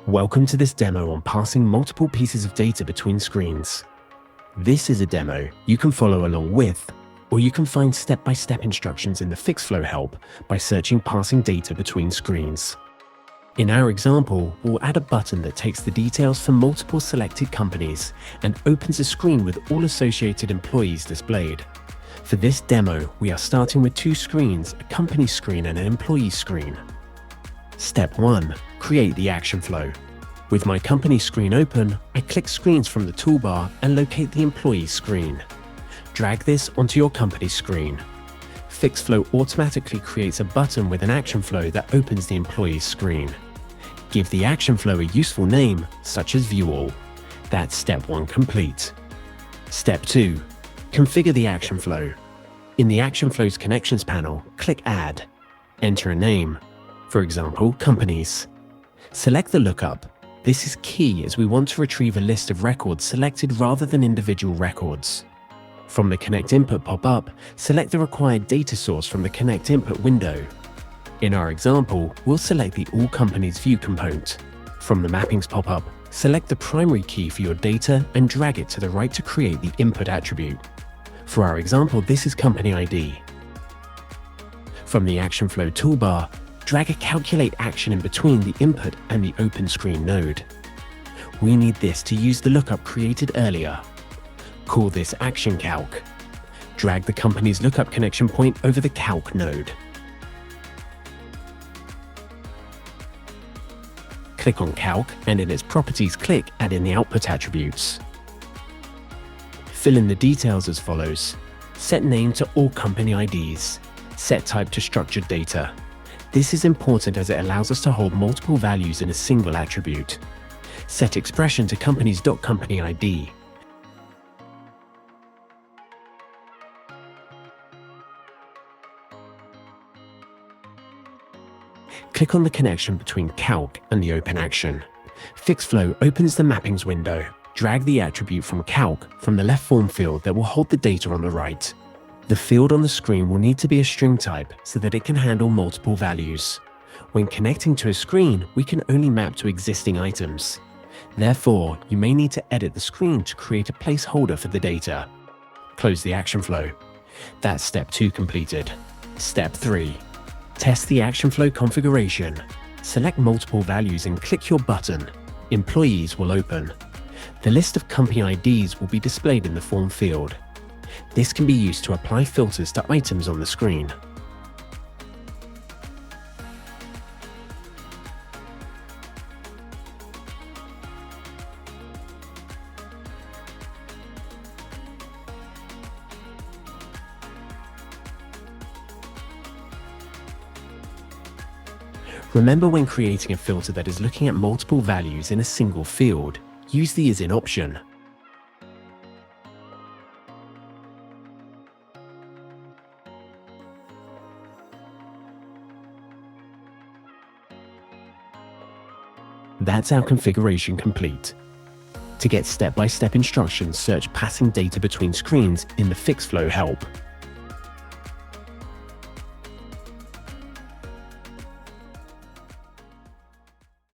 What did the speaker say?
Welcome to this demo on passing multiple pieces of data between screens. This is a demo you can follow along with, or you can find step-by-step instructions in the FixFlow help by searching passing data between screens. In our example, we'll add a button that takes the details for multiple selected companies and opens a screen with all associated employees displayed. For this demo, we are starting with two screens, a company screen and an employee screen. Step 1. Create the action flow. With my company screen open, I click Screens from the toolbar and locate the employee screen. Drag this onto your company screen. FixFlow automatically creates a button with an action flow that opens the employee screen. Give the action flow a useful name, such as View All. That's Step 1 complete. Step 2. Configure the action flow. In the Action Flows Connections panel, click Add. Enter a name. For example, Companies. Select the lookup. This is key as we want to retrieve a list of records selected rather than individual records. From the Connect Input pop-up, select the required data source from the Connect Input window. In our example, we'll select the All Companies View component. From the Mappings pop-up, select the primary key for your data and drag it to the right to create the input attribute. For our example, this is Company ID. From the Action Flow toolbar, drag a Calculate action in between the input and the open screen node. We need this to use the lookup created earlier. Call this Action Calc. Drag the company's lookup connection point over the Calc node. Click on Calc and in its properties click Add in the output attributes. Fill in the details as follows. Set name to all company IDs. Set type to structured data. This is important as it allows us to hold multiple values in a single attribute. Set expression to companies.companyID. Click on the connection between Calc and the open action. FixFlow opens the Mappings window. Drag the attribute from Calc from the left form field that will hold the data on the right. The field on the screen will need to be a string type so that it can handle multiple values. When connecting to a screen, we can only map to existing items. Therefore, you may need to edit the screen to create a placeholder for the data. Close the action flow. That's Step 2 completed. Step 3. Test the action flow configuration. Select multiple values and click your button. Employees will open. The list of company IDs will be displayed in the form field. This can be used to apply filters to items on the screen. Remember, when creating a filter that is looking at multiple values in a single field, use the As In option. That's our configuration complete. To get step-by-step instructions, search Passing Data Between Screens in the FixFlow help.